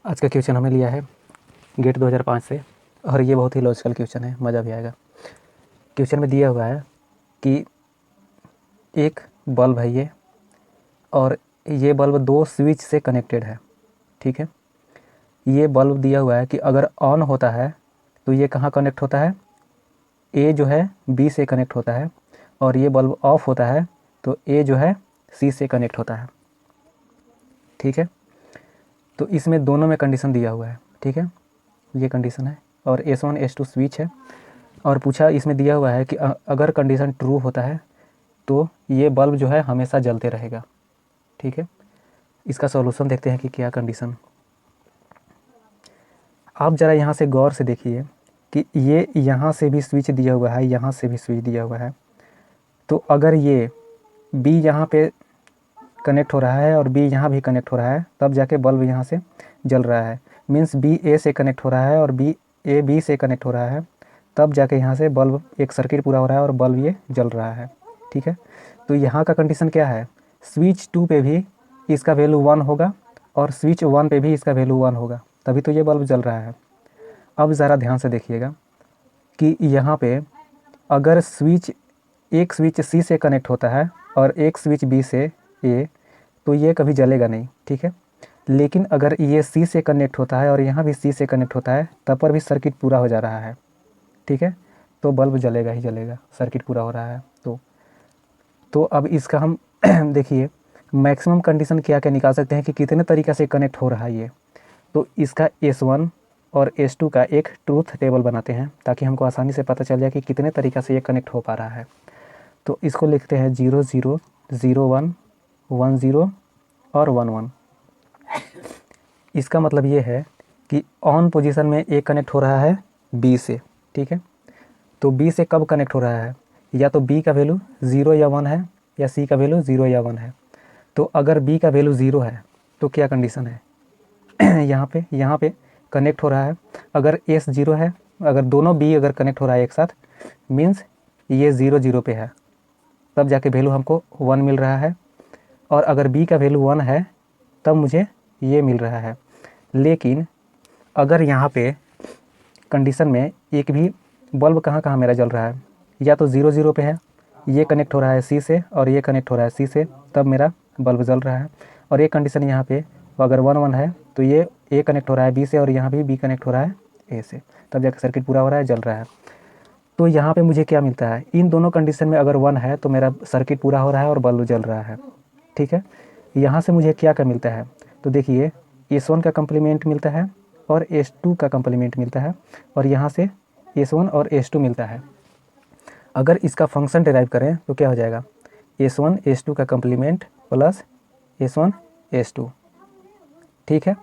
आज का क्वेश्चन हमें लिया है गेट 2005 से और ये बहुत ही लॉजिकल क्वेश्चन है, मज़ा भी आएगा। क्वेश्चन में दिया हुआ है कि एक बल्ब है ये और ये बल्ब दो स्विच से कनेक्टेड है, ठीक है। ये बल्ब दिया हुआ है कि अगर ऑन होता है तो ये कहाँ कनेक्ट होता है, ए जो है बी से कनेक्ट होता है, और ये बल्ब ऑफ होता है तो ए जो है सी से कनेक्ट होता है, ठीक है। तो इसमें दोनों में कंडीशन दिया हुआ है, ठीक है, ये कंडीशन है और S1 S2 स्विच है। और पूछा इसमें दिया हुआ है कि अगर कंडीशन ट्रू होता है तो ये बल्ब जो है हमेशा जलते रहेगा, ठीक है। इसका सॉल्यूशन देखते हैं कि क्या कंडीशन। आप ज़रा यहाँ से गौर से देखिए कि ये यहाँ से भी स्विच दिया हुआ है, यहाँ से भी स्विच दिया हुआ है। तो अगर ये बी यहाँ पे कनेक्ट हो रहा है और बी यहाँ भी कनेक्ट हो रहा है तब जाके बल्ब यहाँ से जल रहा है। मीन्स बी ए से कनेक्ट हो रहा है और बी से कनेक्ट हो रहा है तब जाके यहाँ से बल्ब एक सर्किट पूरा हो रहा है और बल्ब ये जल रहा है, ठीक है। तो यहाँ का कंडीशन क्या है, स्विच 2 पे भी इसका वैल्यू 1 होगा और स्विच 1 पे भी इसका वैल्यू 1 होगा, तभी तो ये बल्ब जल रहा है। अब ज़रा ध्यान से देखिएगा कि यहाँ पे अगर एक स्विच सी से कनेक्ट होता है और एक स्विच बी से ए, तो ये कभी जलेगा नहीं, ठीक है। लेकिन अगर ये सी से कनेक्ट होता है और यहाँ भी सी से कनेक्ट होता है तब पर भी सर्किट पूरा हो जा रहा है, ठीक है। तो बल्ब जलेगा ही जलेगा, सर्किट पूरा हो रहा है। तो अब इसका हम देखिए मैक्सिमम कंडीशन क्या क्या निकाल सकते हैं कि कितने तरीक़े से कनेक्ट हो रहा है ये। तो इसका S1 और S2 का एक ट्रूथ टेबल बनाते हैं ताकि हमको आसानी से पता चल जाए कि कितने तरीक़े से ये कनेक्ट हो पा रहा है। तो इसको लिखते हैं 0 0 0 1 1 0 और 1 1। इसका मतलब ये है कि ऑन पोजीशन में ए कनेक्ट हो रहा है बी से, ठीक है। तो बी से कब कनेक्ट हो रहा है, या तो बी का वैल्यू 0 या 1 है या सी का वैल्यू 0 या 1 है। तो अगर बी का वैल्यू 0 है तो क्या कंडीशन है यहाँ पे कनेक्ट हो रहा है। अगर एस 0 है, अगर दोनों बी अगर कनेक्ट हो रहा है एक साथ, मीन्स ये 0 0 पे है, तब जाके वैल्यू हमको 1 मिल रहा है। और अगर बी का वैल्यू 1 है तब मुझे ये मिल रहा है। लेकिन अगर यहाँ पे कंडीशन में एक भी बल्ब कहाँ मेरा जल रहा है, या तो 0 0 पे है, ये कनेक्ट हो रहा है सी से और ये कनेक्ट हो रहा है सी से, तब मेरा बल्ब जल रहा है। और ये कंडीशन यहाँ पे अगर 1 1 है तो ये ए कनेक्ट हो रहा है बी से और यहाँ भी बी कनेक्ट हो रहा है ए से, तब जाकर सर्किट पूरा हो रहा है, जल रहा है। तो यहाँ पे मुझे क्या मिलता है, इन दोनों कंडीशन में अगर 1 है तो मेरा सर्किट पूरा हो रहा है और बल्ब जल रहा है, ठीक है। यहाँ से मुझे क्या मिलता है, तो देखिए S1 का कम्प्लीमेंट मिलता है और S2 का कम्प्लीमेंट मिलता है और यहाँ से S1 और S2 मिलता है। अगर इसका फंक्शन डिराइव करें तो क्या हो जाएगा, S1 S2 का कम्प्लीमेंट प्लस S1 S2, ठीक है।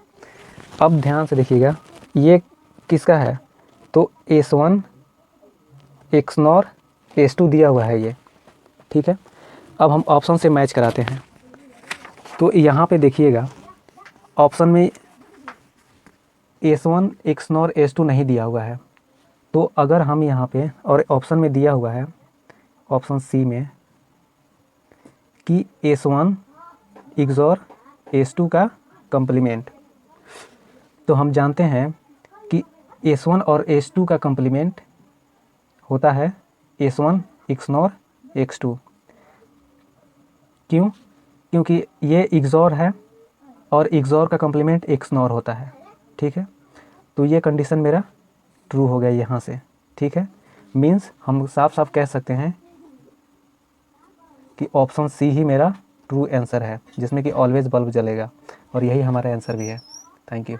अब ध्यान से देखिएगा ये किसका है, तो S1 XNOR S2 दिया हुआ है ये, ठीक है। अब हम ऑप्शन से मैच कराते हैं। तो यहाँ पे देखिएगा ऑप्शन में S1 XNOR S2 नहीं दिया हुआ है। तो अगर हम यहाँ पे, और ऑप्शन में दिया हुआ है ऑप्शन सी में कि S1 XOR S2 का कम्प्लीमेंट, तो हम जानते हैं कि S1 और S2 का कम्प्लीमेंट होता है S1 XNOR X2। क्यों, क्योंकि ये XOR है और XOR का कम्प्लीमेंट XNOR होता है, ठीक है। तो ये कंडीशन मेरा ट्रू हो गया यहाँ से, ठीक है। मीन्स हम साफ साफ कह सकते हैं कि ऑप्शन सी ही मेरा ट्रू आंसर है, जिसमें कि ऑलवेज बल्ब जलेगा, और यही हमारा आंसर भी है। Thank you.